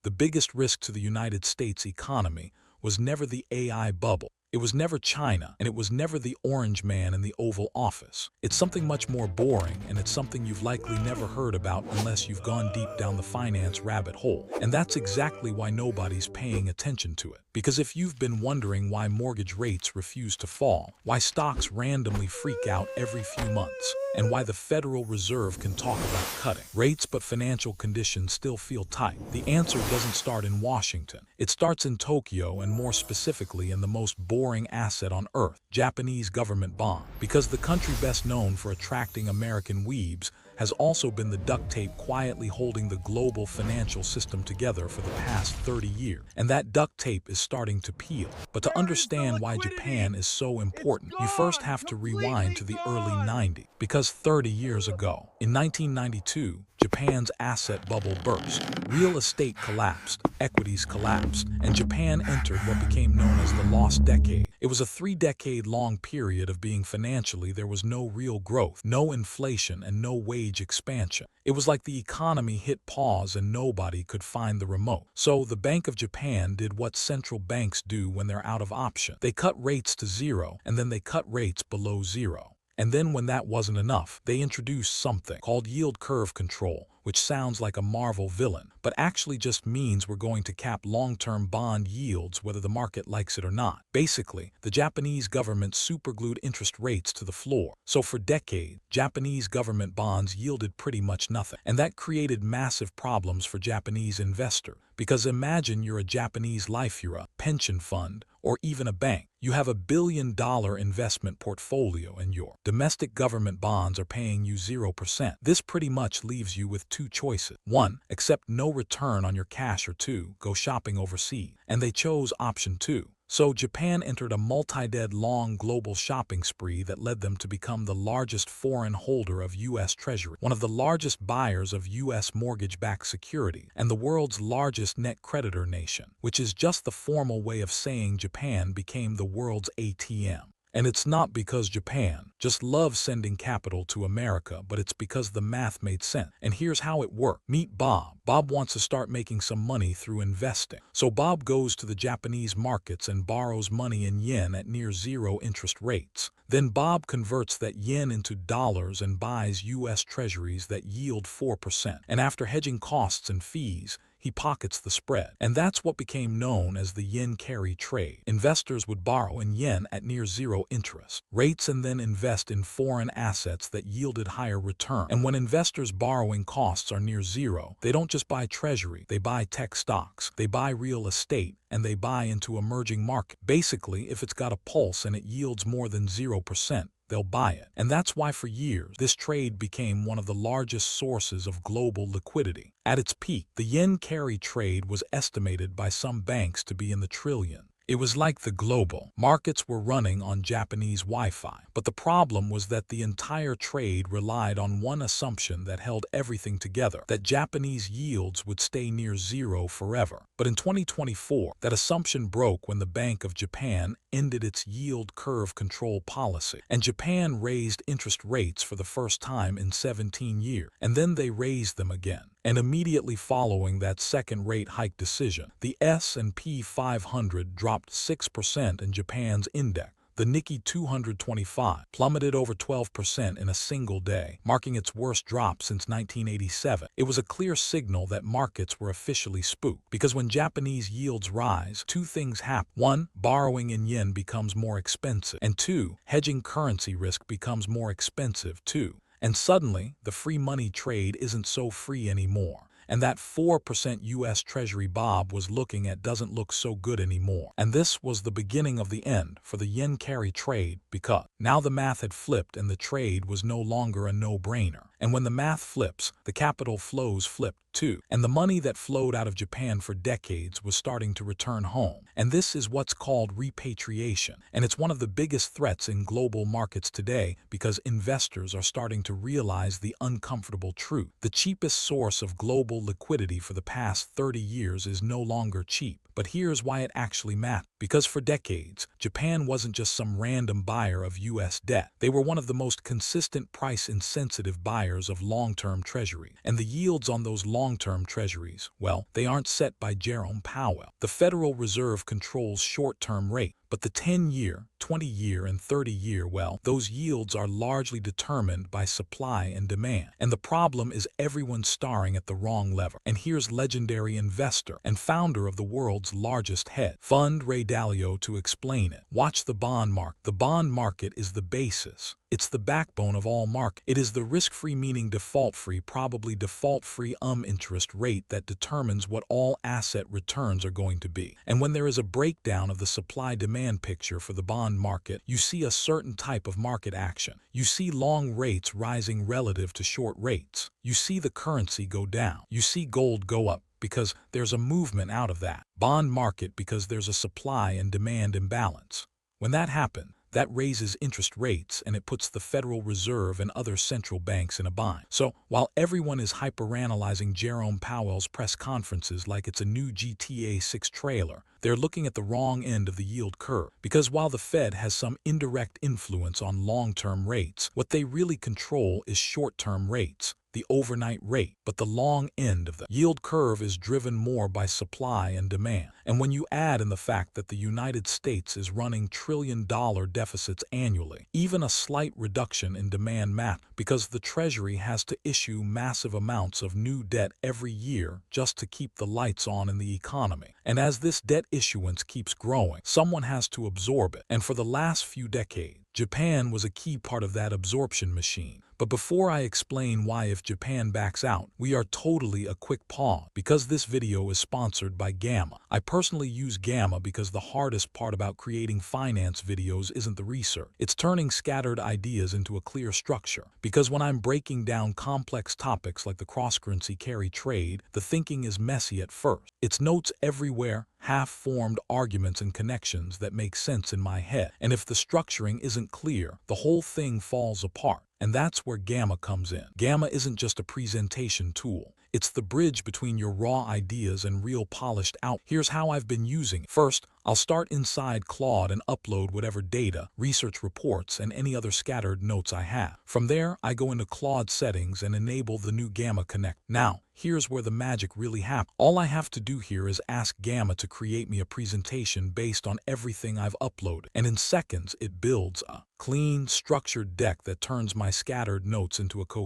the biggest risk to the United States economy was never the AI bubble. It was never China, and it was never the orange man in the Oval Office. It's something much more boring, and it's something you've likely never heard about unless you've gone deep down the finance rabbit hole. And that's exactly why nobody's paying attention to it. Because if you've been wondering why mortgage rates refuse to fall, why stocks randomly freak out every few months, and why the Federal Reserve can talk about cutting rates but financial conditions still feel tight, the answer doesn't start in Washington. It starts in Tokyo, and more specifically in the most boring asset on earth, Japanese government bond. Because the country best known for attracting American weebs has also been the duct tape quietly holding the global financial system together for the past 30 years. And that duct tape is starting to peel. But to understand why Japan is so important, you first have to rewind to the early 90s. Because 30 years ago, in 1992, Japan's asset bubble burst. Real estate collapsed, equities collapsed, and Japan entered what became known as the lost decade. It was a 3-decade-long period of being financially there was no real growth, no inflation, and no wage expansion. It was like the economy hit pause and nobody could find the remote. So the Bank of Japan did what central banks do when they're out of option. They cut rates to zero, and then they cut rates below zero. And then when that wasn't enough, they introduced something called yield curve control, which sounds like a Marvel villain, but actually just means we're going to cap long-term bond yields whether the market likes it or not. Basically, the Japanese government superglued interest rates to the floor. So for decades, Japanese government bonds yielded pretty much nothing. And that created massive problems for Japanese investors. Because imagine you're a Japanese life, you're a pension fund, or even a bank. You have $1 billion investment portfolio and your domestic government bonds are paying you 0%. This pretty much leaves you with two choices. 1, accept no return on your cash, or 2, go shopping overseas. And they chose option 2. So Japan entered a multi-decade-long global shopping spree that led them to become the largest foreign holder of U.S. Treasury, one of the largest buyers of U.S. mortgage-backed security, and the world's largest net creditor nation, which is just the formal way of saying Japan became the world's ATM. And it's not because Japan just loves sending capital to America, but it's because the math made sense. And here's how it worked. Meet Bob. Bob wants to start making some money through investing. So Bob goes to the Japanese markets and borrows money in yen at near zero interest rates. Then Bob converts that yen into dollars and buys U.S. treasuries that yield 4%. And after hedging costs and fees, he pockets the spread. And that's what became known as the yen carry trade. Investors would borrow in yen at near zero interest rates and then invest in foreign assets that yielded higher return. And when investors' borrowing costs are near zero, they don't just buy treasury, they buy tech stocks, they buy real estate, and they buy into emerging markets. Basically, if it's got a pulse and it yields more than 0%, they'll buy it. And that's why for years, this trade became one of the largest sources of global liquidity. At its peak, the yen carry trade was estimated by some banks to be in the trillions. It was like the global markets were running on Japanese Wi-Fi. But the problem was that the entire trade relied on one assumption that held everything together, that Japanese yields would stay near zero forever. But in 2024, that assumption broke when the Bank of Japan ended its yield curve control policy. And Japan raised interest rates for the first time in 17 years. And then they raised them again. And immediately following that second rate hike decision, the S&P 500 dropped 6% in Japan's index. The Nikkei 225 plummeted over 12% in a single day, marking its worst drop since 1987. It was a clear signal that markets were officially spooked, because when Japanese yields rise, two things happen. 1, borrowing in yen becomes more expensive, and 2, hedging currency risk becomes more expensive too. And suddenly, the free money trade isn't so free anymore. And that 4% U.S. Treasury Bob was looking at doesn't look so good anymore. And this was the beginning of the end for the yen carry trade, because now the math had flipped and the trade was no longer a no-brainer. And when the math flips, the capital flows flipped too. And the money that flowed out of Japan for decades was starting to return home. And this is what's called repatriation. And it's one of the biggest threats in global markets today, because investors are starting to realize the uncomfortable truth. The cheapest source of global liquidity for the past 30 years is no longer cheap. But here's why it actually matters. Because for decades, Japan wasn't just some random buyer of U.S. debt. They were one of the most consistent price-insensitive buyers buyers of long-term treasuries. And the yields on those long-term treasuries, well, they aren't set by Jerome Powell. The Federal Reserve controls short-term rates. But the 10-year, 20-year, and 30-year, well, those yields are largely determined by supply and demand. And the problem is everyone's staring at the wrong lever. And here's legendary investor and founder of the world's largest hedge fund, Ray Dalio, to explain it. Watch the bond market. The bond market is the basis. It's the backbone of all markets. It is the risk-free, meaning default-free, probably default-free interest rate that determines what all asset returns are going to be. And when there is a breakdown of the supply-demand picture for the bond market, you see a certain type of market action. You see long rates rising relative to short rates. You see the currency go down. You see gold go up, because there's a movement out of that bond market because there's a supply and demand imbalance. When that happens, that raises interest rates and it puts the Federal Reserve and other central banks in a bind. So while everyone is hyperanalyzing Jerome Powell's press conferences like it's a new GTA 6 trailer, they're looking at the wrong end of the yield curve. Because while the Fed has some indirect influence on long-term rates, what they really control is short-term rates, the overnight rate. But the long end of the yield curve is driven more by supply and demand. And when you add in the fact that the United States is running trillion-dollar deficits annually, even a slight reduction in demand matters, because the Treasury has to issue massive amounts of new debt every year just to keep the lights on in the economy. And as this debt issuance keeps growing, someone has to absorb it. And for the last few decades, Japan was a key part of that absorption machine. But before I explain why, if Japan backs out, we are totally a quick pause, because this video is sponsored by Gamma. I personally use Gamma because the hardest part about creating finance videos isn't the research. It's turning scattered ideas into a clear structure. Because when I'm breaking down complex topics like the cross-currency carry trade, the thinking is messy at first. It's notes everywhere, half-formed arguments and connections that make sense in my head. And if the structuring isn't clear, the whole thing falls apart. And that's where Gamma comes in. Gamma isn't just a presentation tool. It's the bridge between your raw ideas and real polished out. Here's how I've been using it. First, I'll start inside Claude and upload whatever data, research reports, and any other scattered notes I have. From there, I go into Claude settings and enable the new Gamma Connect. Now, here's where the magic really happens. All I have to do here is ask Gamma to create me a presentation based on everything I've uploaded. And in seconds, it builds a clean, structured deck that turns my scattered notes into a coherent